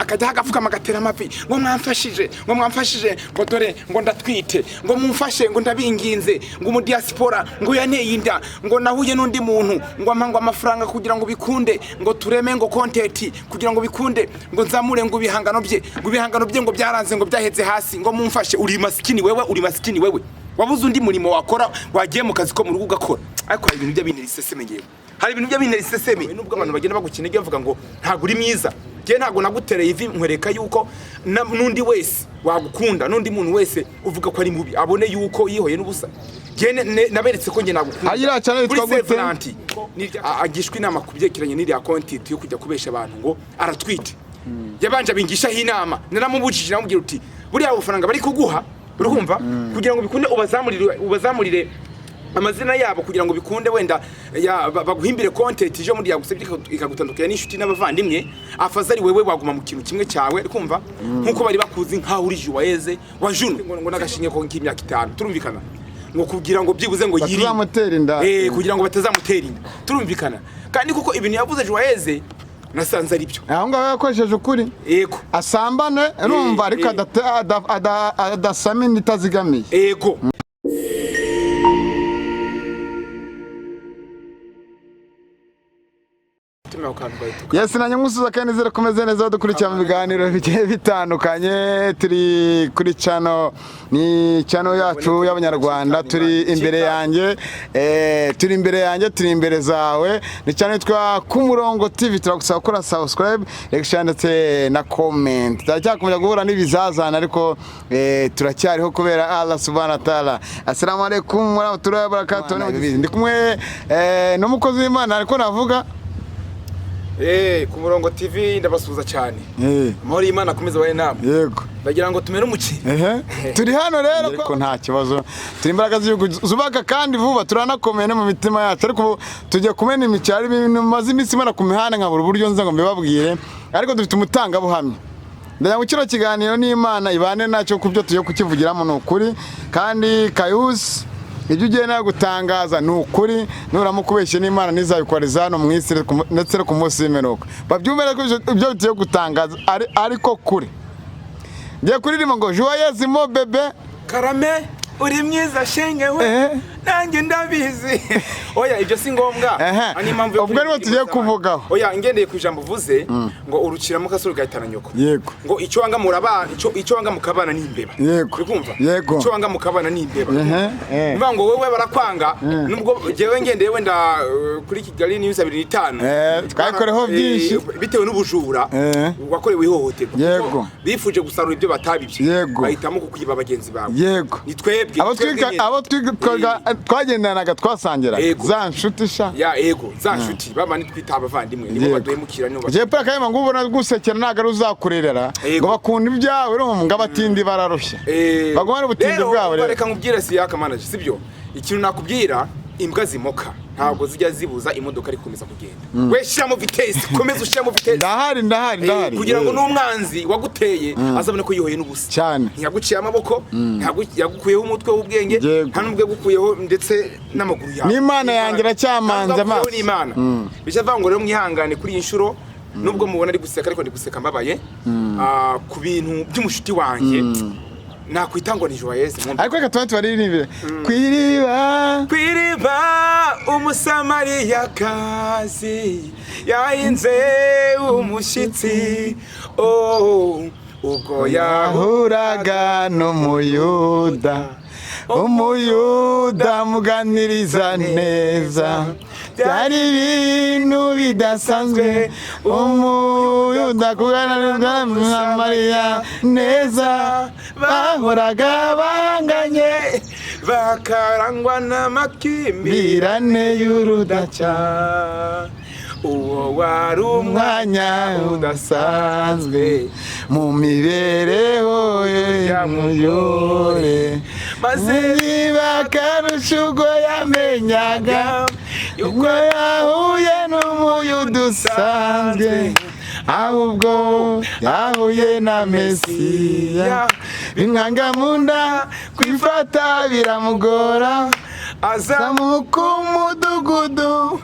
akajya hagafuka magatera amavi ngo mwamfashije ngo dore ngo ndatwite ngo mumfashe ngo ndabinginze ngo mu diaspora ngo yaneye inda ngo nahuye n'undi muntu ngo amangwa amafaranga kugira ngo bikunde ngo tureme ngo content kugira ngo bikunde ngo nzamure ngo ibihangano bye ngo byaranze ngo byaheze hasi ngo mumfashe. Uri masikini wewe wabuze undi murimo wakora wagiye mu kazi ko mu rugo ugakora. Ariko hari ibintu by'abintu risesemeye, hari ibintu by'abintu risesemeye nubwo abantu bagenda bagukinege bavuga ngo ntago uri mwiza. Je ntago nagutereye ivi nkwereka yuko nundi wese wagukunda, nundi muntu wese uvuga ko ari mubi abone yuko yihoye n'ubusa. Je naberetse ko nge nagukunda. Ayira cyane bitwa gute agishwe inama kubyekeranye n'iriya content yo kujya kubesha abantu ngo aratwite. Yabanje abingisha inama naramubujije namubwira uti buriya amafaranga bari kuguha urumva kugira ngo bikunde ubazamurire amazina yabo kugira ngo bikunde wenda baguhimbire content je muri yagusebye ikagutandukira n'inshuti n'abavandimwe afazari wewe waguma mu kintu kimwe cyawe urumva nkuko bari bakuzi nka uri JUWAYEZE wa Juno ngo nagashinye ko nk'imyaka 5 turumvikana ngo kugira ngo byibuze ngo yiri kugira ngo batazamutera inda turumvikana kandi kuko ibintu yavuze JUWAYEZE nasanze ari byo aho ngaho yakoresheje ukuri yego asambane urumva ariko adasamini itazigamiye yego. Yes, nanyamusuza kandi zira komeze neza dukurikira mu biganiro bigiye bitandukanye turi kuri channel ni channel yacu y'Abanyarwanda turi imbere yanjye turi imbere zawe ni channel twa ku murongo TV turagusaba gukora subscribe ndetse na comment turacyakomeza guhura n'ibizazana ariko turacyariho kubera Allah subhanahu wa ta'ala. Assalamu alaikum wa rahmatullahi wa barakatuh. Ndi kumwe n'umukozi w'Imana ariko navuga ku murongo TV ndabasuza cyane. Muri Imana akomeza baye nama. Yego. Bagira ngo tumere umuki. Turi hano rero ko nta kibazo. Turi imbaraga z'igihugu zubaka kandi vuba turanakomene mu mitima yacu ariko tujye kumena imicyari ibintu maze iminsi mana ku mihanda nkabura uburyo nza ngo mbibabwire ariko dufite umutanga buhamye. Ndaya mu kiro kiganiro n'Imana ibane nacyo kubyo tuyo kukivugiramo n'ukuri kandi kayusi ibyo ugiye nayo gutangaza ni ukuri nuramukubeshye n'Imana nizabikora hano mu isi ndetse ku munsi w'imperuka babyumvira ko ibyo bitiye gutangaza ariko kuri ngiye kuririmba ngo JUWAYEZE mo bebe karame uri mwiza shenge we nanjye ndabizi. Oya ibyo si ngombwa ani impamvu ubwo rero tugiye kuvugaho. Oya ngendeye ku ijambo vuze ngo urukira mu kasuru gahitana nyoko. Yego. Ngo icyo wanga murabana icyo wanga mukabana n'imbeba. Yego. Ukumva? Yego. Icyo wanga mukabana n'imbeba. Mva ngo wewe barakwanga nubwo jewe ngendeye wenda kuri KIGALI News 25. Twayikoreho byinshi bitewe n'ubujura wakorewe ihohoterwa. Yego. Bifuje gusarura ibyo batabibye. Bahitamo kukwiba abagenzi bawe. Yego. Nitwebwe abo twagendanaga twasangira za nshuti sha yego za nshuti baba nitwita abavandimwe nibo baduhemukira nibo je paka kayima ngo ubona gusekera ntago uzakurerera ngo bakunda ibyawe ngo abatindi bararushya bagomba ubutindi bwabo rero reka nkubwire si yakamanaje sibyo ikintu nakubwira imbwa zimoka ntabwo zijya zibuza imodoka ari komeza kugenda we shiramo vitesse komeza ushiramo vitesse ndahari kugira ngo n'umwanzi waguteye azabone ko yihoye n'ubusa cyane ntiyaguciye amaboko yagukuyeho umutwe w'ubwenge nta n'ubwe gukuyeho ndetse n'amaguru yawe n'Imana yangira cyamanze amaso n'Imana bicavuga ngo rero mwihangane kuri inshuro nubwo mubona ari guseka ariko ndi guseka mbabaye ku bintu by'umushuti wanjye nakwita ngo ni JUWAYEZE ariko reka tubaririmbire kwiriba umusamariyakazi yahinze umushyitsi ubwo yahuraga n'umuyuda muganiriza neza byari ibintu bidasanzwe umuyuda kuganira na Mariya neza bahoraga banganye bakarangwa n'amakimbirane y'urudaca uwo wari umwanya udasanzwe mu mibereho y'amuyore maze bakarusha ubwo yamenyaga yuko yahuye n'umuyuda usanzwe ahubwo yahuye na Mesiya bimwanga mu nda kwifata biramugora azamuka umudugudu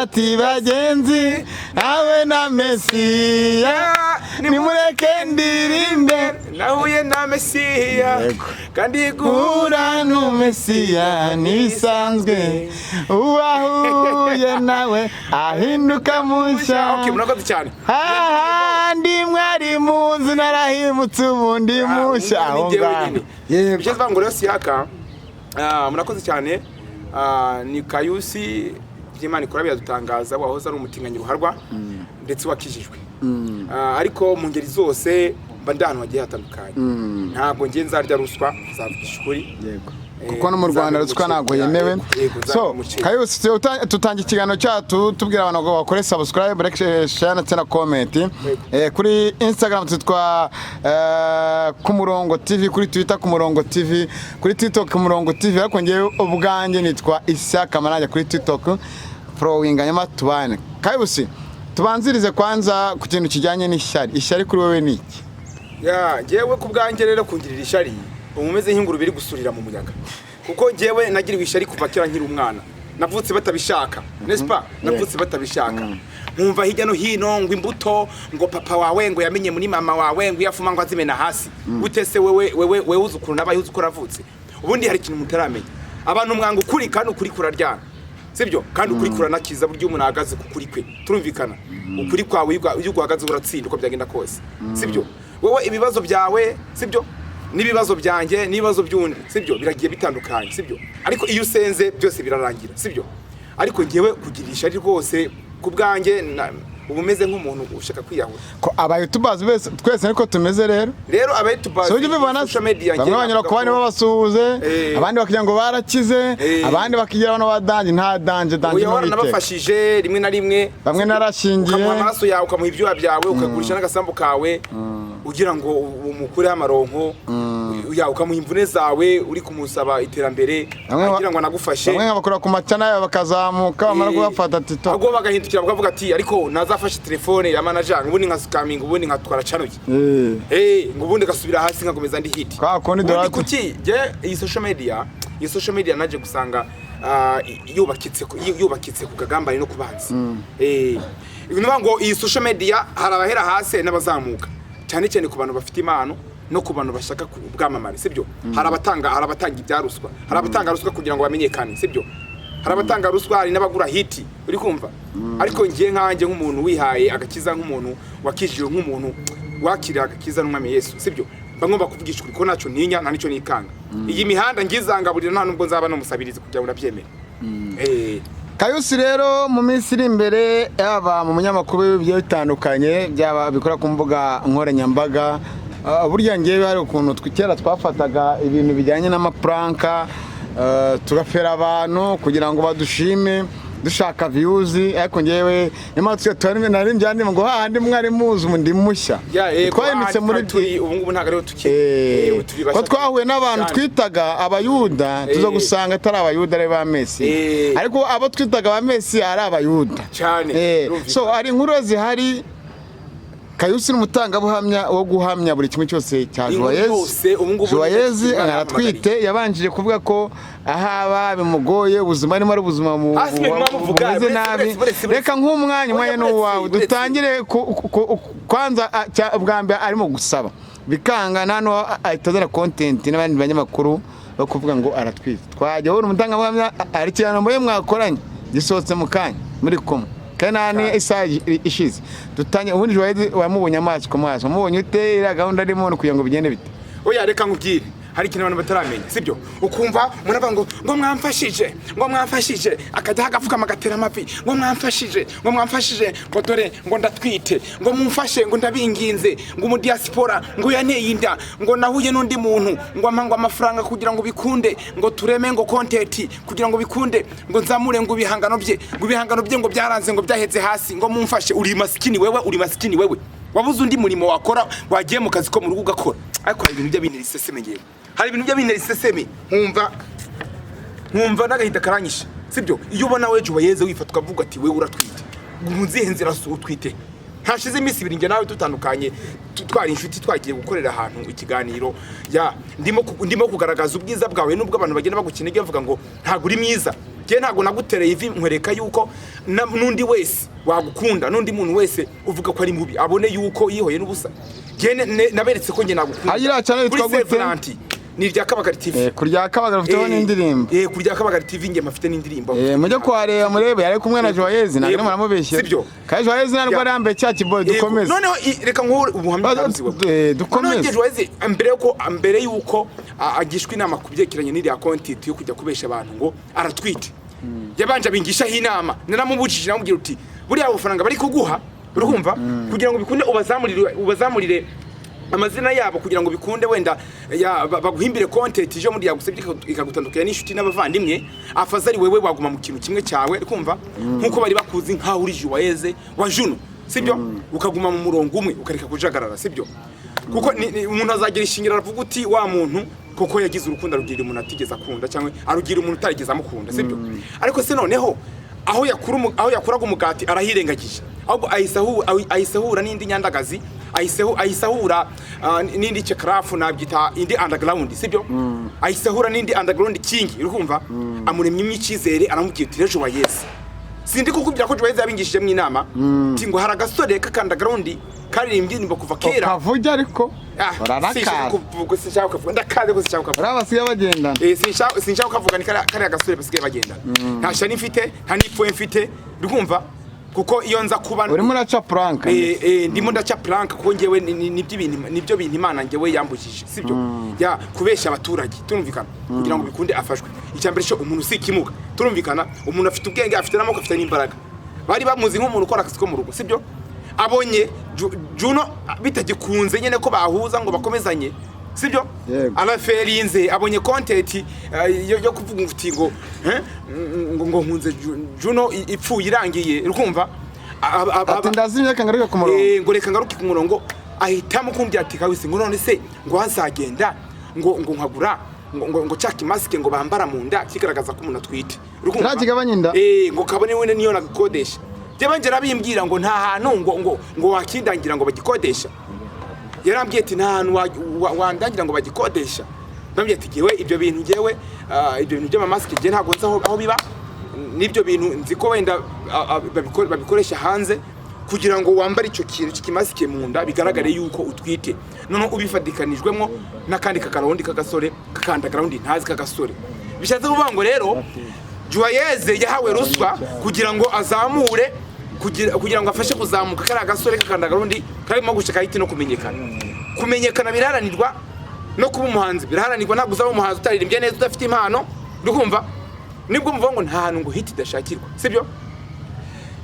ati bagenzi awe na Mesiya nimureke ndirimbe nahuye na Mesiya kandi guhura n'Umesiya ntibisanzwe uwahuye nawe ahinduka mushya. Okay, murakoze cyane. Hahandi mwari muzi narahimutse ubundi mushya aho ngaho. Yego ngo rero siyaka murakoze cyane. Ni Kayusi by'Imana ikora byadutangaza wahoze ari umutinganyi ruharwa ndetse wakijijwe. Ariko mu ngeri zose mba ndahano hagiye hatandukanye. Ntabwo ngiye nzarya ruswa zavugisha ukuri. Yego. Kuko no mu Rwanda ruswa ntabwo yemewe. So Kayusi tutangira ikiganiro cyacu tubwira abantu ngo bakore subscribe, like, share ndetse na comment. Kuri Instagram twitwa Kumurongo TV, kuri Twitter Kumurongo TV, kuri TikTok Kumurongo TV, ariko ngewe ubwanjye nitwa Ishyaka Manajya kuri TikTok following nyama tubane. Kayusi tubanzirize kwanza ku kintu kijyanye n'ishyari. Ishyari kuri wewe ni iki? Ngewe ku bwanjye rero kungirira ishyari umumeze nk'inguru biri gusurira mu muyaga. Kuko ngewe nagiriwe ishyari kuva kera nkiri umwana. Navutse batabishaka, n'est-ce pas? Navutse batabishaka. Nkumva hirya no hino ngo imbuto ngo papa wawe ngo yamenye muri mama wawe ngo yafuma ngo azimena hasi. Utese wewe uzukuru nabaye uzukora avutse. Ubundi hari ikintu mutaramenya. Abantu mwanga ukuri kandi ukuri kuraryana. Sibyo? Kandi ukuri kuranakiza buryo umuntu ahagaze ku kuri kwe. Turumvikana. Ukuri kwawe iyo uhagaze uratsinda uko byagenda kose. Sibyo? Wewe ibibazo byawe, sibyo? Nibibazo byanjye nibibazo by'undi, sibyo? Biragiye bitandukanye, sibyo? Ariko iyo usenze byose birarangira, sibyo? Ariko ngewe kugirisha ari rwose ku bwanjye ubumeze nk'umuntu ushaka kwiyahura. Ko abayutubers bese twese niko tumeze rero. Rero abayutubers social media ngiye banyura ko bani babasuhuze, abandi bakigira ngo barakize, abandi bakigira bano badanje nta danje no nabafashije rimwe na rimwe. Bamwe narashingiye. Ukamuha amaraso yawe ukamuha ibyo byawe ukagurisha n'agasambu kawe ugira ngo umukure amaronko ukamuha imvune zawe uri kumusaba iterambere agira ngo anagufashe. Bamwe bakora ku macana yawe bakazamuka bamara kubafata tito. Ago bagahindukira bakavuga ati ariko nazafashe telefone ya manager ubundi nka scamming ubundi nkatwara canuye. Ngo ubundi gasubira hasi nkagomeza ndi hit. Kwa kondi dollar kuki je iyi social media naje gusanga yubakitse ku kagambane no kubanza. Ibintu ngo iyi social media harabahera hasi n'abazamuka. Cyane cyane ku bantu bafite impano no ku bantu bashaka kubwamamara, sibyo? Harabatanga ibyaruswa, harabatanga ruswa kugira ngo bamenyekane, sibyo? Harabatanga ruswa hari n'abagura hiti, uri kumva? Ariko ngiye nkanjye nk'umuntu wihaye agakiza, nk'umuntu wakijije, nk'umuntu wakiriye agakiza n'umwami Yesu, sibyo? Bangomba kuvugisha ukuri ko naco ntinya nta nico nikanga. Iyi mihanda ngizangaburira nta nubwo nzaba no musabirizi kugira ngo nabyemere. Kayusi rero mu minsi iri imbere yaba mu munyamakuru bigiye bitandukanye byaba bikora ku mbuga nkoranyambaga, burya ngewe hari ukuntu twikera twafataga ibintu bijyanye n'amapranka tugafera abantu kugira ngo badushime dushaka views, ariko ngewe imatse twarime narimbye ngo hahandi mwari muzi umundi mushya twayimitse muri ubu ngubu ntago rero tukiye ko twahuye n'abantu twitaga abayuda tuza gusanga atari abayuda ari ba Messi, ariko abo twitaga ba Messi ari abayuda cyane. So ari inkuru zihari. Kayusi n'umutangabuhamya wo guhamya buri kimwe cyose cya JUWAYEZE aratwite yabanjije kuvuga ko ahaba bimugoye ubuzima arimo ari ubuzima bumeze nabi. Reka nk'umwanya umwanya n'uwawe dutangire kwanza bwa mbere arimo gusaba bikanga nano ahitazana content n'abandi banyamakuru bo kuvuga ngo aratwite. Twajya ubona umutangabuhamya ari cyane mboye mwakoranye gisohotse mu kanya muri kumwe kanani isaje ishize dutanye ubundi JUWAYEZE wamubonye amaso ku maso mubonye ute ira gahunda arimo no kugira ngo bigende bite. Oya reka nkubwire hari ikintu abantu bataramenya, sibyo? Ukumva murava ngo mwamfashije akajya hagafuka magatera amavi ngo mwamfashije ngo dore ngo ndatwite ngo mumfashe ngo ndabinginze ngo mu diaspora ngo yaneye inda ngo nahuye n'undi muntu ngo amangwa amafaranga kugira ngo bikunde ngo tureme ngo content kugira ngo bikunde ngo nzamure ngo ibihangano bye ngo byaranze ngo byaheze hasi ngo mumfashe. Uri maskini wewe wabuze undi murimo wakora wagiye mu kazi ko mu rugo ugakora. Ariko hari ibintu by'abintu riseseme ngewe, hari ibintu by'abintu riseseme nkumva n'agahita karanyisha, sibyo? Iyo ubona we JUWAYEZE wifata ukavuga ati wewe uratwite muzihe nzira utwite. Hashize iminsi ibiri nge nawe tutandukanye twari inshuti twagiye gukorera ahantu ikiganiro ndimo kugaragaza ubwiza bwawe nubwo abantu bagenda bagukeneye bavuga ngo ntago uri mwiza. je ntago nagutereye ivi nkwereka yuko nundi wese wagukunda nundi muntu wese uvuga ko ari mubi abone yuko yihoye n'ubusa je naberetse ko nge nagukunda agira cyane yitwa gute ni rya Kabagari TV kurya Kabagari ufiteho n'indirimbo kurya Kabagari TV nge mafite n'indirimbo mujye kwareba murebe yari kumwe na JUWAYEZE nagire naramubeshye sibyo kandi JUWAYEZE ntabwo ari ambe cya kiboy dukomeze noneho reka nkuru ubuhamya dukomeze JUWAYEZE mbere yuko agishwe inama kubyekeranye n'iriya content yo kujya kubesha abantu ngo aratwite yabanje abingishaho inama naramubujije namubwira uti buriya amafaranga bari kuguha urumva kugira ngo bikunde ubazamurire amazina yabo kugira ngo bikunde wenda baguhimbire content je muri yagusebye ikagutandukanya n'inshuti n'abavandimwe afazari wewe waguma mu kintu kimwe cyawe kumva nkuko bari bakuzi nka uri JUWAYEZE wa Juno sibyo ukaguma mu murongo umwe ukareka kujagarara sibyo kuko umuntu azagira ishingira aravuga uti wa muntu koko yagize urukundo rugira umuntu atigeze akunda cyangwa arugira umuntu utarigeze amukunda sibyo ariko se noneho aho yakuraga umugati arahirengagije ahubwo ayisahura n'indi nyandagazi ayisahura n'indi craft nabyita indi underground sibyo ayisahura n'indi underground king urumva amuremye imyicizere aramubwira ati JUWAYEZE sindi kukubwira ko JUWAYEZE yabingishije mu inama tingo hari agasore k'underground karirimbye nimba kuva kera kavuga ariko urarakaza sinshaka kuvuga ndakaze ko sinshaka kuvuga basigaye bagendana sinshaka kuvuga ni kare agasore basigaye bagendana nta shani mfite nta nipwe mfite urumva kuko iyo nza kuba urimo uraca plank ndimo ndaca plank kuko ngewe nibyo bintu Imana ngewe yambujije sibyo ya kubesha abaturage turumvikana kugira ngo bikunde afashwe icyambere cyo umuntu usikimuka turumvikana umuntu afite ubwenge afite n'amako afite n'imbaraga bari bamuzi nk'umuntu ukora akazi ko mu rugo sibyo abonye Juno bitagikunze nyene ko bahuza ngo bakomezanye sibyo araferinze abonye content yo kuvuga ngo ngo nkunze Juno ipfu irangiye urumva ati ndazimye kangaruka ku murongo ngo reka ngaruke ku murongo ahitamo kumbya ati kawisi ngo none se ngo hazagenda ngo nkagura ngo chaki mask ngo bambara mu nda kigaragaza ko umuntu atwite urumva kigabanya inda ngo kabone wene niyo nakodesha Jebanje rabimbwira ngo nta hantu ngo wakindangira ngo bagikodesha yarambwiye ati nta hantu wandangira ngo bagikodesha ndambye ati gewe ibyo bintu by'amamaske je ntago nzaho aho biba nibyo bintu nziko wenda babikoresha hanze kugira ngo wambare icyo kintu cy'ikimaske mu nda bigaragare yuko utwite none ubifadikanijwemo nakandi kakarondi kagasore kakandagarundi ntazi kagasore bishatse kuvuga ngo rero JUWAYEZE yahawe ruswa kugira ngo azamure kugira ngo afashe kuzamuka kari agasore kakandagarundi karimo gushaka hiti no kumenyekana biraharanirwa no kuba umuhanzi biraharanirwa ntabwo uzaba umuhanzi utaririmbye neza udafite impano urumva nibwo muvuga ngo nta hantu ngo hiti dashakirwa sibyo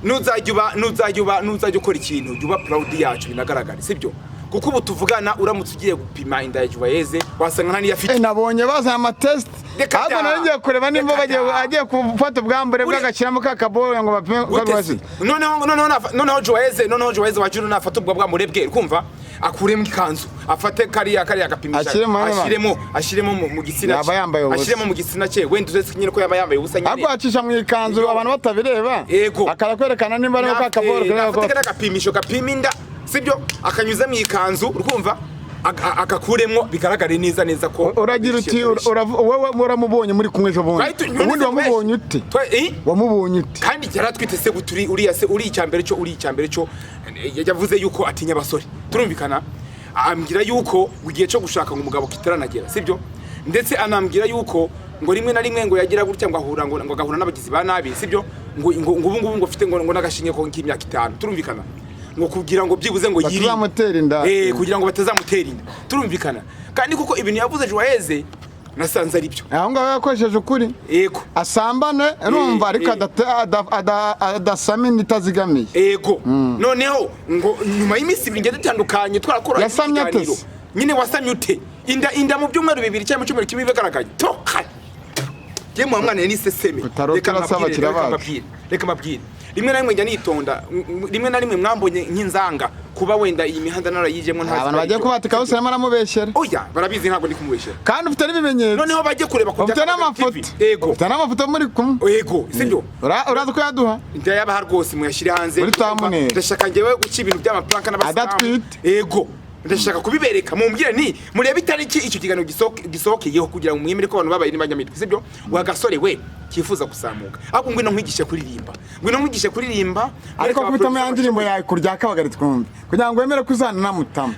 nuzajya ukora ikintu juba proud yacu binagaragara sibyo kuko ubu tuvugana uramutse ugiye gupima inda ya JUWAYEZE wasanga nta niyafite nabonye baza ama test ahubwo naringiye kureba nimba bagiye gufata ubwambure bw'agashyiramo kakaboro ngo bapime ukarwasi noneho JUWAYEZE wa Juno nafata ubwo bwambure bwe urumva akuremo ikanzu afate kariya gapimisha ashiremo mu gitsina ashiremo mu gitsina cye wenda uzetse nyine ko yaba yambaye ubusa nyine ahubwo acisha mu ikanzu abantu batabireba akarakwerekana nimba ari kakaboro afate gapimisho gapima inda sibyo akanyuza mu ikanzu urumva akakuremo bigaragare neza ko uragira uti wowe muramubonye muri kumwe ejo bundi ubundi wamubonye ute wamubonye ute kandi yaratwite se guturi uri icyambere cyo yavuze yuko atinya abasore turumvikana ambwira yuko ugiye cyo gushaka ngo umugabo kitaranagera sibyo ndetse anambwira yuko ngo rimwe na rimwe ngo yagira gutya ngo ahura ngo agahura n'abagizi ba nabi sibyo ngo ubu ngo ufite ngo nagashinge ko nk'imyaka 5 turumvikana ngo kugira ngo byibuze ngo yiri kugira ngo batazamutera inda turumvikana kandi kuko ibintu yavuze JUWAYEZE nasanze ari byo aho ngaho yakoresheje ukuri yego asambane urumva ariko adasama itazigamiye yego noneho ngo nyuma y'iminsi 2 dutandukanye twarakora yasamye ate nyine wasamye ute inda mu byumweru 2 cyangwa mu cyumweru kimwe bigaragaye toka je mu mwana ni seseme reka mabwire rimwe na rimwe njya nitonda rimwe na rimwe mwambonye nk'inzanga kuba wenda iyi mihanda narayijemo ntazi abantu bagiye kubatika bose naramubeshyera oya barabizi ntabwo ndi kumubeshyera kandi ufite n'ibimenyetso noneho bagiye kureba kujya ufite n'amafoto yego ufite n'amafoto muri kumwe yego sibyo uraza ko yaduha ndayabaha rwose muyashyire hanze ndashaka ngewe guca ibintu by'amaplanka n'abasitani adatwite yego ndashaka kubibereka mumbwire ni murebe itariki icyo kiganiro gisohokeyeho kugira ngo mwemere ko abantu babaye n'abanyamitwe sibyo wa gasore we kifuza kusamuka ahubwo ngwino nkwigishe kuririmba ariko kubitamo ya ndirimbo yawe kurya kabagari twumve kugira ngo wemere kuzana na mutama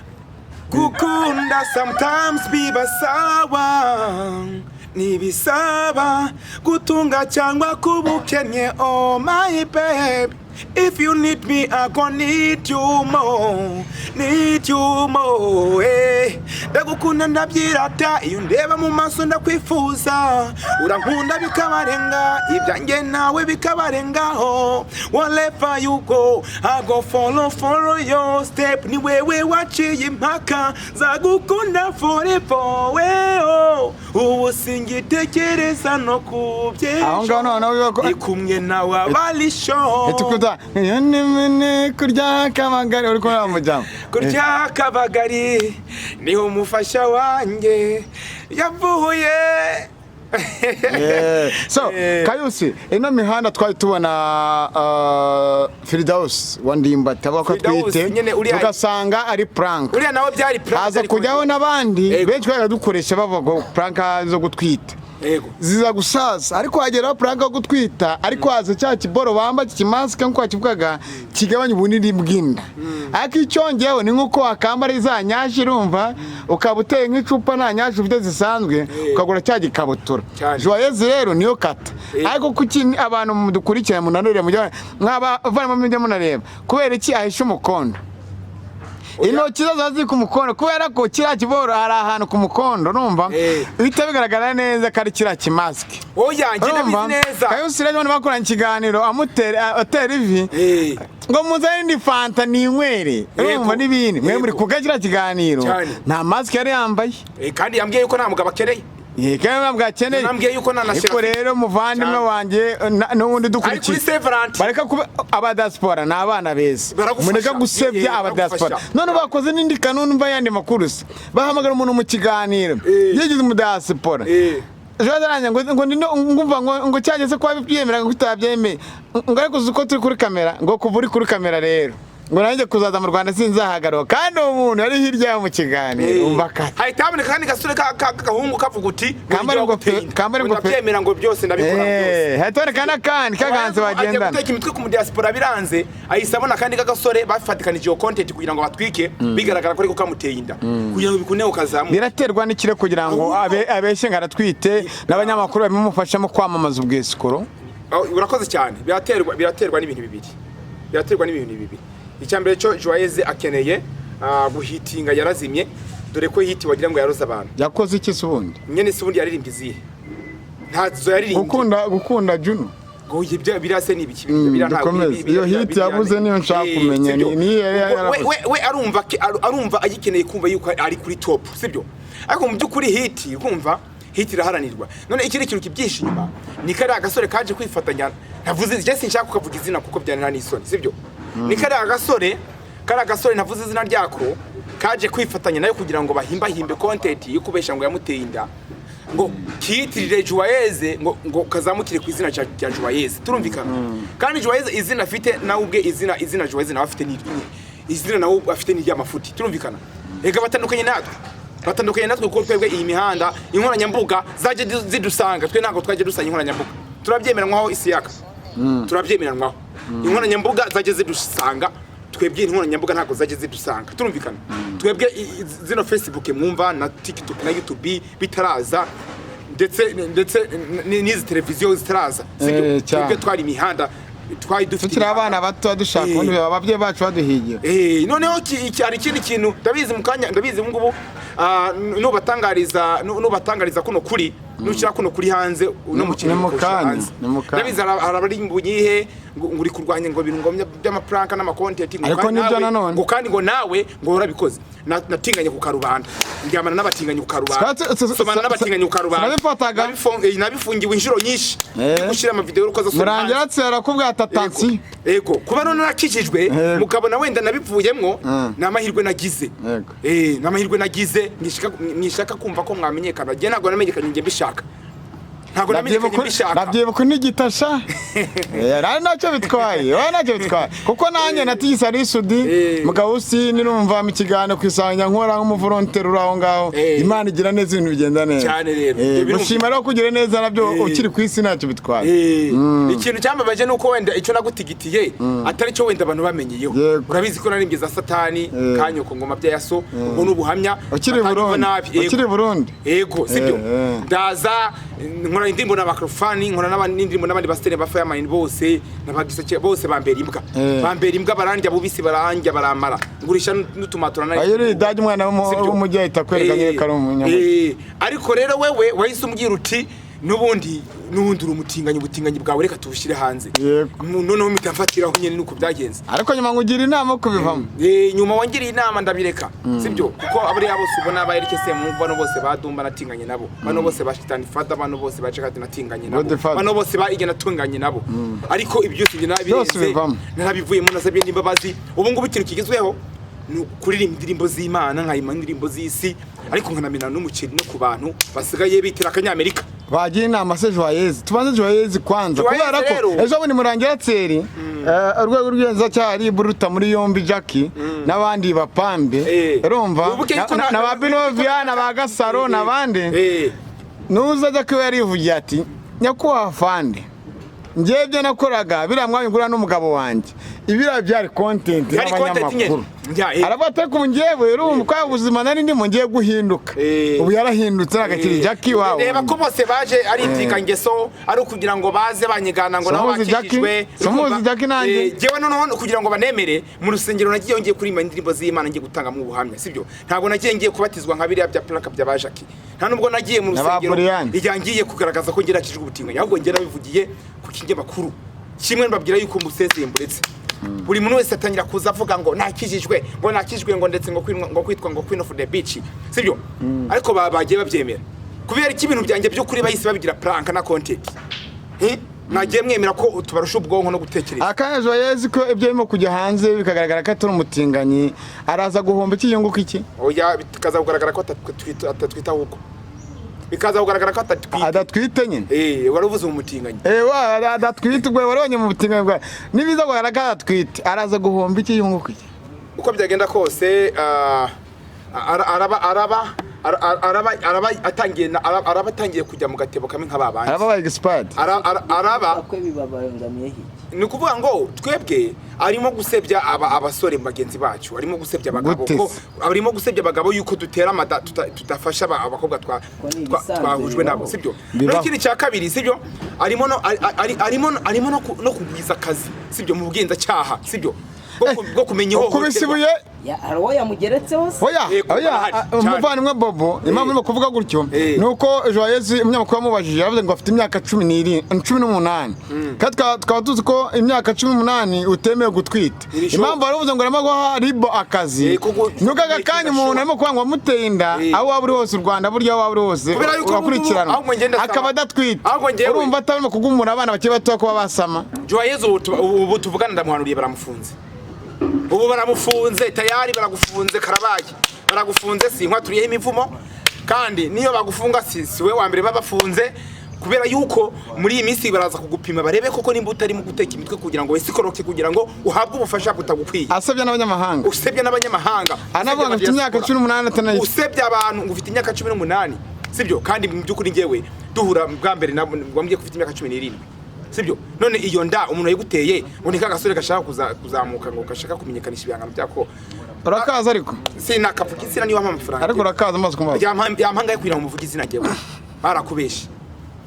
gukunda sometimes biba sawa nibisaba gutunga cyangwa kubukennye oh my babe. If you need me, I gon' need you more, ndagukunda ndabyirata iyo ndeba mu maso ndakwifuza urankunda bikabarenga ibyanjye nawe bikabarengaho wherever you go I go follow your step ni wewe waciye impaka zagukunda forever weho ubu singitekereza no kubye aho ngaho noneho ikumwe nawe abalisho Nene kurya kabagari uri kwa mujama kurya kabagari niho umufasha wanjye yavuye so Kayusi ino mihanda twari tubona Firdaus wandimba tabako twite ugasanga ari prank uriya nawe byari prank aza kujyaho nabandi benshi baradukoresha bavuga prank zo gutwita ziza gusaza ariko hagera prank yo gutwita ariko haza cya kiboro bamba kimaske nko kivugaga kigabanya ubunini bw'inda ariko icyongeyeho ni nkuko wakambara izanyashi urumva ukabuteye nk'icupa nta nyashi ufite zisanzwe ukagura cya gikabutura JUWAYEZE rero niyo kata ariko kuki abantu mudukurikira munanurire mujya mwaba mujya munareba kubera iki ahisha umukondo ino kizazazi ku mukondo kubera ko kira kiboro hari ahantu ku mukondo numva bita bigaragara neza kari kira kimaske oya ngina bizi neza Kayusi rero bakoranye ikiganiro atera ivi ngo muzane ndi fanta ni inywere urumva n'ibindi mwe muri kugagira kiganiro nta maske yari yambaye kandi yambwiye yuko nta mugabo akereye Kama mwakeneye nambwiye yuko nanashira ariko rero muvandimwe wanje n'ubundi dukurikiye bareka kuba abadiaspora n'abana beza muneka gusebya abadiaspora none bakoze n'indi kanuni mva yandi makuru bahamagara umuntu mu kiganiro yigize mu diaspora Jodanya ngo cyageze kwa byemera ngo utabyemeye ngo ariko uko turi kuri kamera ngo kuvuri kuri kamera rero ngo nanjye kuzaza mu Rwanda sinzahagaro kandi umuntu ari hirya mu kiganiro umbaka hayitabone kandi gasure kagahungu kavuga uti kambare ngo byemera ngo byose ndabikora byose hatore kandi kaganze bagenda guteka imitwe ku diaspora biranze ayisabona kandi kagasore bafatikanije iyo content kugira ngo batwike bigaragara ko ari kamuteye inda kugira ngo bikuneho kazamu biraterwa n'ikire kugira ngo abeshye ngaratwite n'abanyamakuru bamufasha mu kwamamaza ubwesikoro urakoze cyane biraterwa n'ibintu bibiri icyambere cyo JUWAYEZE akeneye guhitinga yarazimye dore ko hiti wagira ngo yaroza abantu yakoze iki subundi nyene subundi yaririmbye izihe ntazo yaririmbye gukunda Juno ngo ibyo birase n'ibiki birantawe iyo hiti yavuze niyo nshaka kumenya ni we arumva agikeneye kumva yuko ari kuri top sibyo ariko mu byukuri hiti kumva hiti iraharanirwa none ikiri kintu kibyinshi nyuma ni kari agasore kaje kwifatanya ntavuze je sinshaka kukavuga izina kuko byanira n'isoni sibyo ni kari agasore ntavuze izina ryako kaje kwifatanya nayo kugira ngo bahimbe content yo kubesha ngo yamuteye inda ngo kiyitirire JUWAYEZE ngo kazamukire ku izina rya JUWAYEZE turumvikana kandi JUWAYEZE izina afite nawe ubwe izina JUWAYEZE nawe afite izina nawe afite ni ry'amafuti turumvikana ega batandukanye natwe kuko twebwe iyi mihanda inkoranyambuga zaje zidusanga twe ntago twaje dusanya inkoranyambuga turabyemeranwaho isi yaka turabyemeranwaho inkoranyambuga zaje zidusanga twebwe inkoranyambuga ntago zaje zidusanga turumvikana twebwe zino Facebook mwumva na TikTok na YouTube bitaraza ndetse n'izi televiziyo zitaraza twebwe twari imihanda twari dufite abana bato dushaka ubundi ababyeyi bacu baduhigira noneho cyari ikindi kintu ndabizi ngubu nubatangariza kuno kuri nushira kuno kuri hanze no mu kintu hanze ndabizi arabari mbunyihe nguri kurwanya ngo bintu ngomya by'amapranka n'amakontent ngo kandi ngo nawe ngo urabikoze natinganye ku karubanda ndyamana n'abatinganye ku karubanda somana n'abatinganye ku karubanda nabifungiwe inshuro nyinshi gushira ama video urukoza murangira tsera kubwa atatansi ego kuba none nakijijwe mukabona wenda nabivuyemwo namahirwe nagize namahirwe nagize nishaka kumva ko mwamenyekana je ntago namenyekanye nge bishaka ntago namenyekanye mbishaka nabyibuka n'igitasha yari nacyo bitwaye kuko nanjye natigisa ari sudi mugabo usi nirumva mu kiganiro kwisanga nkora nk'umuvolonteri uraho ngaho Imana igira neza ibintu bigenda neza cyane rero mushima rero kugira neza nabyo ukiri ku isi ntacyo bitwaye ikintu cyambabaje nuko wenda icyo nagutigitiye atari cyo wenda abantu bamenyeyeho urabizi ko narimbye za satani kanyoko ngoma bya yaso ubwo n'ubuhamya ukiri Burundi yego sibyo ndaza nkora indirimbo n'abakrofani nkora n'abandimbo n'abandi bastere bafa y'amahini bose n'abagiseke bose bambera imbwa barandya bubisi barandya baramara ngurisha n'utumatura na ayuri daje umwana w'umujyi ahita kwerekanye ko ari umunyamahanga ariko rero wewe wahise umbwira uti nubundi ubutinganyi bwawe reka tubushire hanze noneho mitafatiraho nyene nuko byagenze ariko nyuma ngugira inama kubivamo nyuma wangiriye inama ndabireka sibyo kuko abari bose ubona bayerekese mu bano bose badumba natinganye nabo bano bose bashitani fada bano bose bacakati natinganye nabo bano bose baigena tunganye nabo ariko ibyo byose nabirenze narabivuyemo nasabye n'imbabazi ubu ngubu ikintu kigezweho kuririmba indirimbo z'Imana nkayima indirimbo z'isi ariko nkanamena n'umuceri no ku bantu basigaye bitira akanyamerika bagiye inama se JUWAYEZE tubanze JUWAYEZE kwanza kubera ko ejo bundi murangira tseri urwego rw'enza cyari buruta muri yombi Jackie nabandi bapambe urumva na babinovia na bagasaro nabandi nuza Jackie yarivugiye ati nyakuwa fande njebye nakoraga biramwanyugura n'umugabo wanje ibira byari content y'abanyamakuru arabata ku njyewe urumva kwa ubuzima nari ndimo ngiye guhinduka ubu yarahindutse agakiri Jackie wawe reba ko bose baje ari intikangeso ari kugira ngo baze banyigana ngo naho bakishijwe somuzi Jackie nanjye jewe noneho kugira ngo banemere mu rusengero nagiye ngiye kurimba indirimbo z'Imana ngiye gutanga mu buhamya sibyo ntago nagiye ngiye kubatizwa nka biriya bya plaka bya Jackie nta nubwo nagiye mu rusengero ijyangiye kugaragaza ko ngira kijwe ubutinganyi ahubwo ngera bivugiye ku kinyamakuru kimwe mbabwira yuko musezeye mburetse buri muntu wese atangira kuza avuga ngo nakijijwe ngo ndetse ngo kwitwa ngo Queen of the Beach sibyo ariko bagiye babyemera kubera iki ibintu byanjye byo kuri bahise babigira prank na content nagiye mwemera ko tubarusha ubwonko no gutekereza akanya JUWAYEZE ko ibyo birimo kujya hanze bikagaragara ko atari umutinganyi araza guhomba ikiyunguka iki oya bikaza kugaragara ko atatwita huko bikaza kugaragara ko adatwite nyine waravuze mu mutinganyi adatwite ubwo waronye mu mutinganyi bwa nibiza kugaragara ko adatwite araza guhomba ikiyunguka iki uko byagenda kose araba atangiye kujya mu gatebo kamwe nk'ababandi araba expired araba ni kuvuga ngo twebwe arimo gusebya abasore bagenzi bacu arimo gusebya abagabo ko arimo gusebya abagabo yuko dutera amada tutafasha abakobwa twahujwe nabo sibyo n'ikindi cya kabiri sibyo arimo no kugwiza akazi sibyo mu bugenza cyaha sibyo bwo kumenya ho kubisibuye aho yamugeretseho oya umuvandimwe Bobo impamvu no kuvuga gutyo nuko JUWAYEZE umunyamakuru yamubajije yavuze ngo afite imyaka 18 twaba tuzi ko imyaka 18 utemewe gutwita impamvu baravuze ngo arimo ribo akazi nuko agakanya umuntu arimo kuvuga ngo amuteye inda aho waba uri hose u Rwanda buryo aho waba uri hose urakurikirana akaba adatwita urumva atarimo kugumura abana bakiri bato kuba basama JUWAYEZE ubu tuvugana ndamuhanuriye baramufunze ubu baramufunze tayari baragufunze karabaye baragufunze sinkwa turiye imivumo kandi niyo bagufunga siwe wa mbere babafunze kubera yuko muri iyi minsi baraza kugupima barebe koko nimba utari mu guteka imitwe kugira ngo wesikoroke kugira ngo uhabwe ubufasha butagukwiye asebya n'abanyamahanga anavuga ngo afite imyaka 18 atanayize usebya abantu ngo ufite imyaka 18 sibyo kandi mu byukuri ngewe duhura bwa mbere wambwiye ko ufite imyaka 17 sibyo none iyo nda umuntu yaguteye ngo nika gasore gashaka kuzamuka ngo gashaka kumenyekanisha ibihangano byako urakaza ariko sinakavuga izina niyo amafaranga ariko urakaza amaze kumaza yampanga kwira mu muvuga izina ngewe barakubesha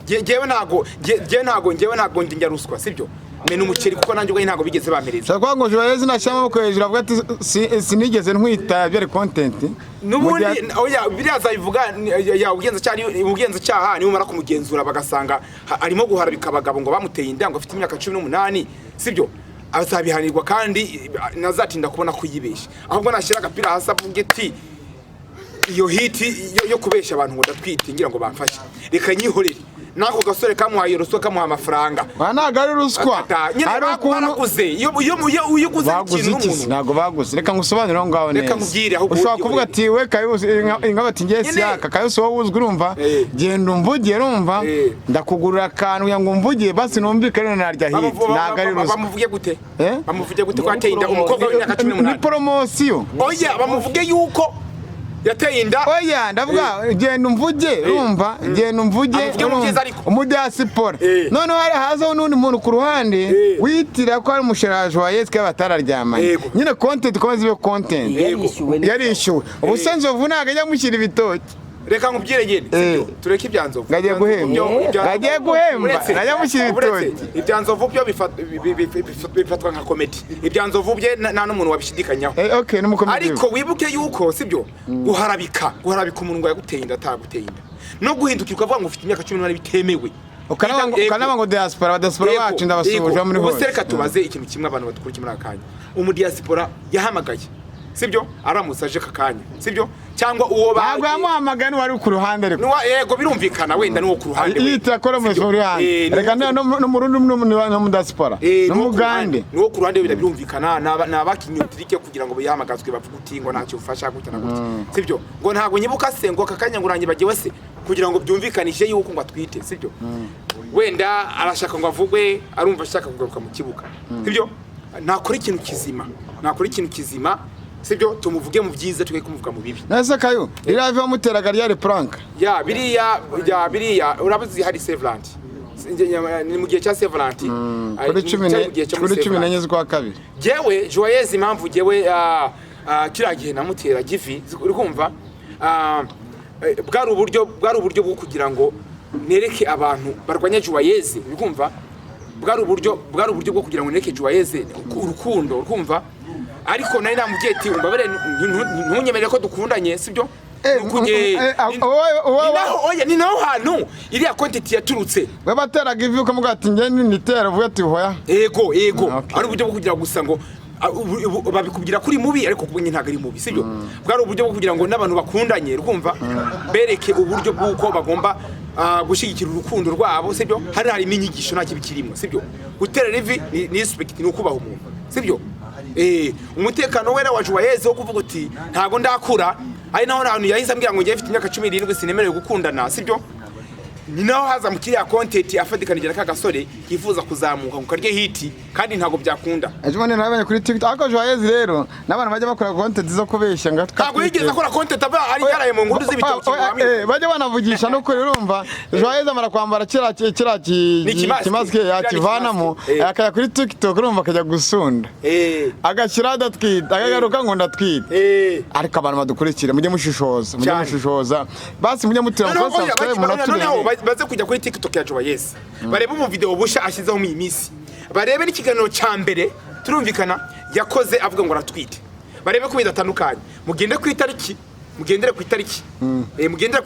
ngewe ntago njya ruswa sibyo mena umuceri kuko nanjye ubwo ntago bigeze bamereza cyangwa ngo JUWAYEZE nashyama mu kwejura avuga ati sinigeze ntwita byo content nubundi oya biraza bivuga ya ugenza cyaha ni umara kumugenzura bagasanga arimo guharabika abagabo ngo bamuteye inda ngo afite imyaka 18 sibyo azabihanirwa kandi nazatinda kubona kuyibesha ahubwo nashyira agapira hasi avuga ati iyo hiti yo kubesha abantu ngo ndatwite ngira ngo bamfashe reka nyihorere nako gasore kamuhaye ruswa kamuha amafaranga ntago ari ruswa ari ukuntu iyo uguze ikintu n'umuntu ntago baguze reka ngusobanurire aho ngaho neza reka nkubwire aho ushobora kuvuga ati we kayusi inka bati ngiye siyaka kayusi wowe uzwi urumva genda umvugiye urumva ndakugurira akantu kugira ngo umvugiye basi numvikane narya hiti ntago ari ruswa bamuvuge gute ko ateye inda umukobwa w'imyaka 18 ni promotion oya bamuvuge yuko yateye inda oya ndavuga genda umvuge urumva genda umvuge umudiaspora none hari hazaho n'undi muntu ku ruhande witira ko ari umusheraje wa Yesu batararyamanye nyine content komeze iyo content yarishyuwe ubusanzwe vunaga ajya mushyira ibitoki reka nkubwire nyine tureke ibyanzovu gagiye guhemba najya mushyira ibitoki ibyanzovu byo bifatwa nka comedy ibyanzovu bye nta n'umuntu wabishidikanyaho okay ariko wibuke yuko sibyo guharabika umuntu ngo yaguteye inda ataguteye inda no guhindukira ukavuga ngo ufite imyaka 18 bitemewe ukanaba ngo diaspora bacu ndabasubije muri hose reka tubaze ikintu kimwe abantu badukurikira muri akanya umudiaspora yahamagaye sibyo aramusaje kakanya sibyo cyangwa uwo ntabwo yamuhamagana wari ku ruhande ariko yego birumvikana wenda nuwo ku ruhande yitakora mu ruhande reka no mu rundi no mu diaspora no mu Gande nuwo ku ruhande birumvikana nabakinyutirike kugira ngo bihamagazwe bavuga uti ngo ntacyo ufasha gutya na gutya sibyo ngo ntabwo nyibuka se ngo kakanya ngo uranye bagiwe se kugira ngo byumvikanishe yuko ngo atwite sibyo wenda arashaka ngo avugwe arumva ashaka kugaruka mu kibuga sibyo nakora ikintu kizima sibyo tumuvuge mu byiza tuke kumuvuga mu bibi nase kayo irive bamuteraga ryari prank biriya urabuzi hari Severant ni mu gihe cya Severant kuri 14 z'ukwa kabiri jewe JUWAYEZE impamvu jewe kiragihe namutera givi uri kumva bwari uburyo bwo kugira ngo nereke abantu barwanya JUWAYEZE uri kumva bwari uburyo bwo kugira ngo nereke JUWAYEZE urukundo uri kumva ariko nari namubwiye ati umbabere ntunyemerere ko dukundanye sibyo ni naho hantu iriya content yaturutse we bateraga ivi ukamuga ati nge nitera uvuye ati hoya yego ari uburyo bwo kugira gusa ngo babikubwira kuri mubi ariko kubonye ntago ari mubi sibyo bwari uburyo bwo kugira ngo n'abantu bakundanye urumva bereke uburyo bw'uko bagomba gushigikira urukundo rwabo sibyo hari n'inyigisho nta kibikirimo sibyo gutera ivi ni respect ni ukubaha umuntu sibyo umutekano wera wa JUWAYEZE wo kuvuga uti ntago ndakura ari naho nahantu yahise ambwira ngo ngiye mfite imyaka 17 sinemerewe gukundana sibyo ni naho haza mu kiriya content afadikanije ka gasore yifuza kuzamuka ngo karye hiti kandi ntago byakunda ajumane nabanye kuri TikTok ariko JUWAYEZE rero n'abantu bajya bakora content zo kubeshya ngo ntago yigeze akora content aba ari yaraye mu nkuru z'ibitoki bajya banavugisha no kuri urumva JUWAYEZE amara kwambara kira kimaske yakivanamo akaya kuri TikTok urumva akajya gusunda agashyira adatwita akagaruka ngo ndatwita ariko abantu badukurikira mujye mushishoza basi mujye mutira subscribe munaturi baze kujya kuri TikTok ya JUWAYEZE barebe mu video busha ashyizeho mu imisi barebe n'ikiganiro cya mbere turumvikana yakoze avuga ngo aratwite barebe ko bidatandukanye mugendere ku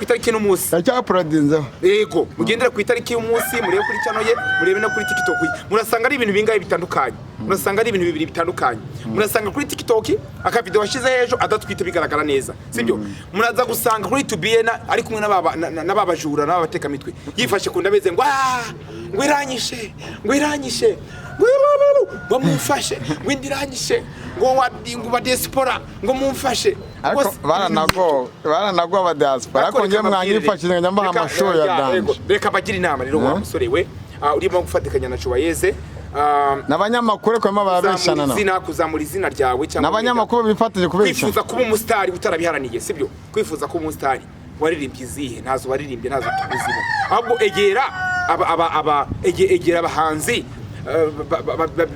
itariki n'umunsi cyaprodinze yego mugendere ku itariki y'umunsi murebe kuri channel ye murebe no kuri TikTok murasanga ari ibintu bingaye bitandukanye murasanga ari ibintu bibiri bitandukanye murasanga kuri TikTok aka video washize hejo adatwite bigaragara neza sibyo muraza gusanga kuri tubiyena ari kumwe n'ababajura n'abateka mitwe yifashe ku ndabeze ngo iranyishe ngo mumfashe ngo indiranyishe ngo ba diaspora ngo mumfashe baranago ba diaspora ariko ngiye mwanyifashije njya mbaha amashuri ya danje reka bagira inama rero wa musore we urimo gufatikanya na JUWAYEZE n'abanyamakuru ko barabeshana na kuzamura izina ryawe cyangwa n'abanyamakuru bifatije kubeshya kwifuza kuba umustar utarabiharaniye sibyo kwifuza kuba umustar waririmbye izihe ntazo waririmbye ntazo tubuzimo ahubwo egera abahanzi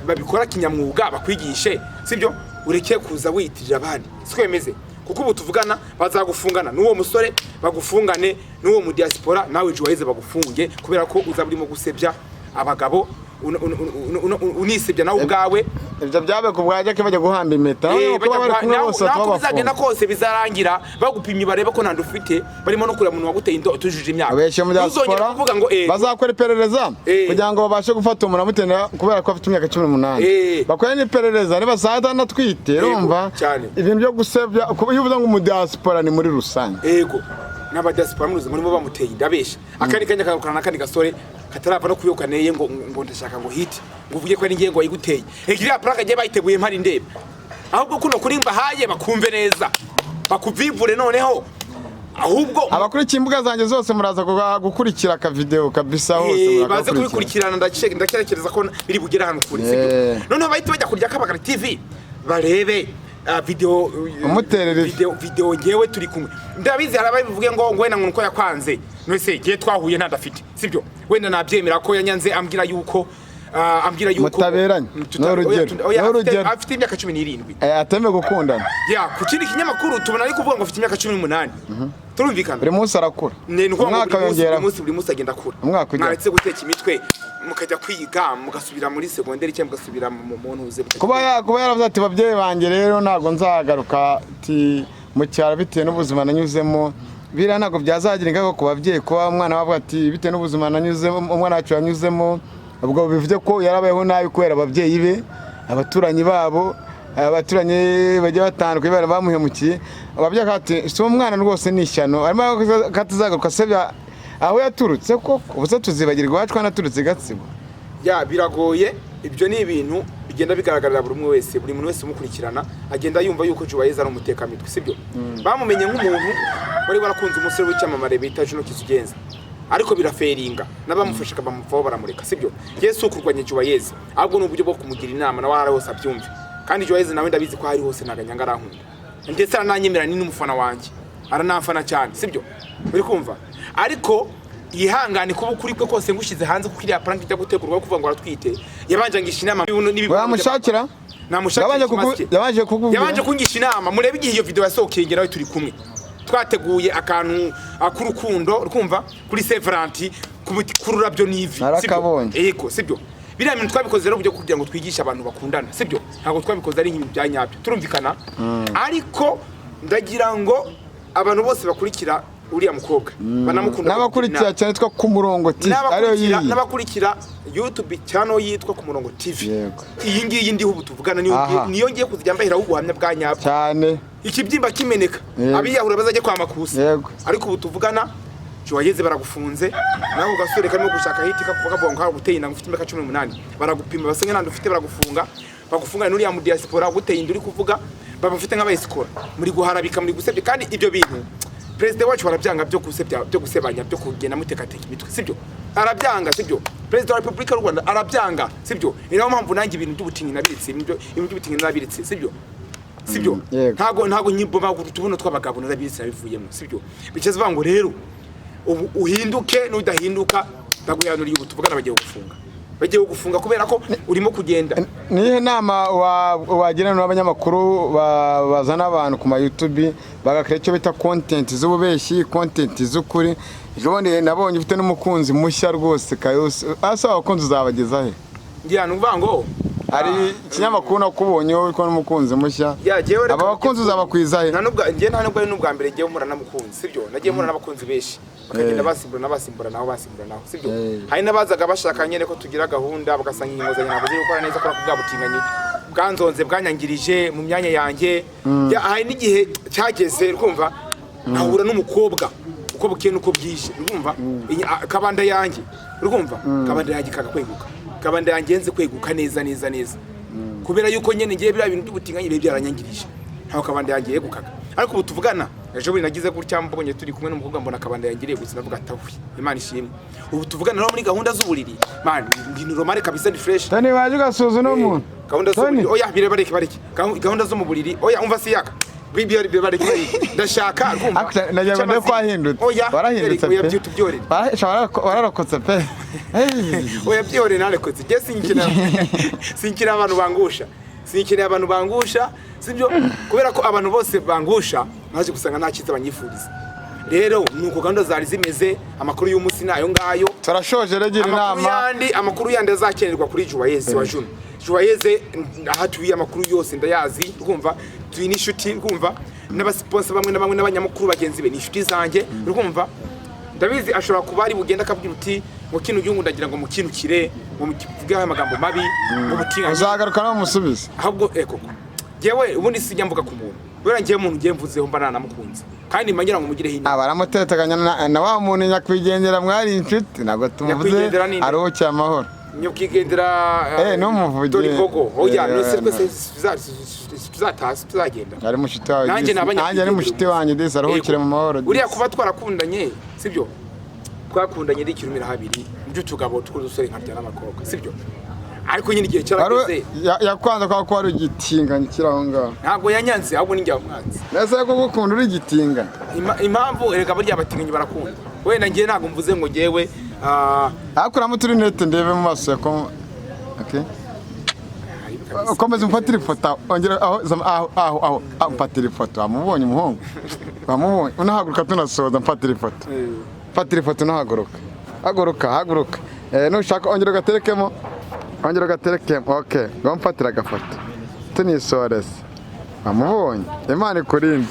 babikora kinyamwuga bakwigishe sibyo ureke kuza witirira abandi sikwemeze kuko ubu tuvugana bazagufungana n'uwo musore bagufungane n'uwo mu diaspora nawe JUWAYEZE bagufunge kubera ko uza burimo gusebya abagabo unisebya nawe ubwawe ibyo byabe ku bwajya ke bajya guhamba impeta bizagenda kose bizarangira bagupimye barebe ko nta ufite barimo no kureba umuntu waguteye indo utujuje imyaka abeshye mu diaspora bazakora iperereza kugira ngo babashe gufata umuntu amutenda kubera ko afite imyaka 18 bakora n'iperereza niba sata natwite urumva ibintu byo gusebya iyo uvuga ngo mu diaspora ni muri rusange yego n'abadiaspora muruzi ngo nibo bamuteye indabesha akandi kanya kagukana nakandi gasore katarava no kuyokaneye ngo ndashaka ngo hit ngo uvuge ko ari ngiye ngo ayiguteye ikiriya plaka je bayiteguye mpari ndebe ahubwo kuno kuri mbahaye bakumve neza bakuvivure noneho ahubwo abakurikiye imbuga zanjye zose muraza gukurikira ka video kabisa hose baze kubikurikirana ndakerekereza ko biri bugera hano kuri sibyo noneho bahita bajya kurya kabagara TV barebe video ngewe turi kumwe ndabizi harabaye bivuge ngo wenda ngo yakwanze nose giye twahuye ntadafite sibyo wenda nabyemera ko yanyanze ambwira yuko mutaberanye n'urugero afite imyaka 17 ateme gukundana ya ku kindi kinyamakuru tubona ari kuvuga ngo afite imyaka 18 turumvikana buri munsi arakura umwaka yongera buri munsi agenda akura mwaretse guteka imitwe mukajya kwiga mugasubira muri secondaire cyangwa mugasubira mu ntuze kuba yaravuze ati babyeyi banjye rero ntago nzagaruka ati mu cyaro bitewe n'ubuzima nanyuzemo bira ntago byazagira ingaruka ku babyeyi kuba umwana bavuga ati bitewe n'ubuzima nanyuzemo umwana wacu yanyuzemo ubwo bivuze ko yarabayeho nabi kubera ababyeyi be abaturanyi babo abaturanyi bagiye batandukanye bari bamuhemukiye ababyeyi kati so umwana rwose nishyano arimo katazagaruka sebya aho yaturutse koko ubuse tuzibagirwa wacu kwanaturutse Gatsibo ya biragoye ibyo ni ibintu bigenda bigaragarira buri wese buri muntu wese umukurikirana agenda yumva yuko JUWAYEZE ari umutekamitwe sibyo bamumenye nk'umuntu bari barakunze umusore w'icyamamare bita Juno Kizugenza ariko biraferinga nabamufasha bamuvaho baramureka sibyo Yesu kurwanya JUWAYEZE ahubwo n'uburyo bwo kumugira inama na wara hose abyumve kandi JUWAYEZE nawe ndabizi ko hari hose naganyanga arankunda ndetse arananyemera ni n'umufana wanjye aranamfana cyane sibyo uri kumva ariko yihangane kuba ukuri kwe kose ngushize hanze kuko iriya prank ijya gutegurwa kuvuga ngo aratwite yabanje ngisha inama bamushakira yabanje kungisha inama murebe igihe iyo video yasohokeye ngerawe turi kumwe twateguye akantu akurukundo urumva kuri Severanti kururabyo nivi sibyo sibyo biriya bintu twabikoze rero byo kugira ngo twigishe abantu bakundana sibyo ntabwo twabikoze ari nk'ibintu bya nyabyo turumvikana ariko ndagira ngo abantu bose bakurikira uriya mukobwa banamukunda n'abakurikira cyane twa ku murongo TV ariyo yiyi n'abakurikira YouTube channel yitwa ku murongo TV iyi ngiyi ndiho ubu tuvugana niyo ngiye kuzijya mbahira ubuhamya bwa nyabyo cyane ikibyimba kimeneka abiyahura bazajye kwa makusa ariko ubu tuvugana JUWAYEZE baragufunze naho ugasore karimo gushaka hiti kavuga bonga guteye inda ufite imyaka 18 baragupima basenge nandi ufite bagufunga n'uriya mu diaspora guteye inda uri kuvuga babafite nk'abayisikora muri guharabika muri gusebye kandi ibyo bintu President wacu barabyanga byo gusebanya byo kugenda mutekateka imitwe sibyo arabyanga sibyo President wa Republika y'u Rwanda arabyanga sibyo ino mpamvu nanjye ibintu by'ubutinyi nabiritse ibintu by'ubutinyi nabiritse sibyo ntago nyimbo bagutubona twabagabo nabiritse nabivuyemo sibyo biceze vango rero uhinduke n'udahinduka baguyanuriye ubutuvugana bagiye gufunga kubera ko urimo kugenda nihe nama wagirana n'abanyamakuru bazana abantu ku ma YouTube bagakora icyo bita content z'ububeshyi content z'ukuri jone nabonye ufite n'umukunzi mushya rwose kayose asa abakunzi zabagezaho ngiye nuvango ari ikinyamakuru nakubonye wowe ko n'umukunzi mushya aba bakunzi zabakwizahe nta nubwo ari n'ubwa mbere ngiye murana mukunzi sibyo nagiye murana abakunzi beshi bakagenda basimbura naho sibyo hari nabazaga bashaka nyene ko tugira gahunda bagasanga ingingo za nyabo ziri gukora neza ko bwabutinganye bwanzonze bwanyangirije mu myanya yanjye hari n'igihe cyageze urumva nahura n'umukobwa uko bukeye nuko bwije urumva kabanda yanjye urumva kabanda yanjye kagakweguka kabanda yanjye nze kweguka neza kubera yuko nyene ngiye bira bintu by'ubutinganye bibe byaranyangirije ntaho kabanda yanjye yegukaga ariko ubu tuvugana ejo buri nagize gutya mbonye turi kumwe n'umukobwa mbona kabanda yangiriye gusa navuga atawi Imana ishimwe ubu tuvugana no muri gahunda z'uburiri man ndi romare kabisa ndi fresh tani baje gasuzu no muntu gahunda z'uburiri oya bareke gahunda zo mu buriri oya umva siyaka bareke ndashaka kumva najya ngo kwahindutse warahindutse oya byutubyorere wararokotse pe oya byore narekotse je sinkira abantu bangusha sibyo kubera ko abantu bose bangusha naje gusanga nta cyiza banyifuriza rero nuko gahunda zari zimeze amakuru y'umunsi nayo ngayo tarashoje regira inama amakuru yandi azakenerwa kuri JUWAYEZE wa Juno JUWAYEZE ahatuye amakuru yose ndayazi urumva tuyi nishuti urumva n'abasponsa bamwe n'abanyamakuru bagenzi be nishuti zanjye urumva ndabizi ashobora kuba ari bugenda akabwira uti ngo kino gihugu ndagira ngo mukinukire ngo muvugeho amagambo mabi ngo butinganye uzagaruka no musubize ahubwo koko jewe ubundi sijya mvuga ku muntu wera ngiye umuntu ngiye mvuzeho mba nanamukunze kandi mangira ngo mugire hino abaramutetekanya na wa muntu nyakwigendera mwari inshuti ntabwo tumuvuze ariho cyamahoro nyakwigendera no muvuge dore gogo oya no se twese tuzagenda ari mushiti wawe nanjye ari mushiti wanjye dese aruhukire mu mahoro uriya kuba twarakundanye sibyo twakundanye n'ikirumira habiri ibyo tugabo tw'udusore nkarya n'abakobwa sibyo ariko nyine igihe cyarageze yakwanza kwa ko ari igitinganye kiraho ngaho ntabwo yanyanze ahubwo ninjye wamwanze nese ko gukunda uri igitinganye impamvu erega burya abatinganyi barakunda wenda ngiye ntabwo mvuze ngo ngewe akuramo turi nete ndebe mu maso yako okay ukomeza umfatira ifoto ongera aho mfatira ifoto amubonye umuhungu bamubonye unahaguruka tunasoza mfatira ifoto haguruka nushaka ongera gaterekemo okay bamfatira agafoto tunisorese bamubonye imana ikurinde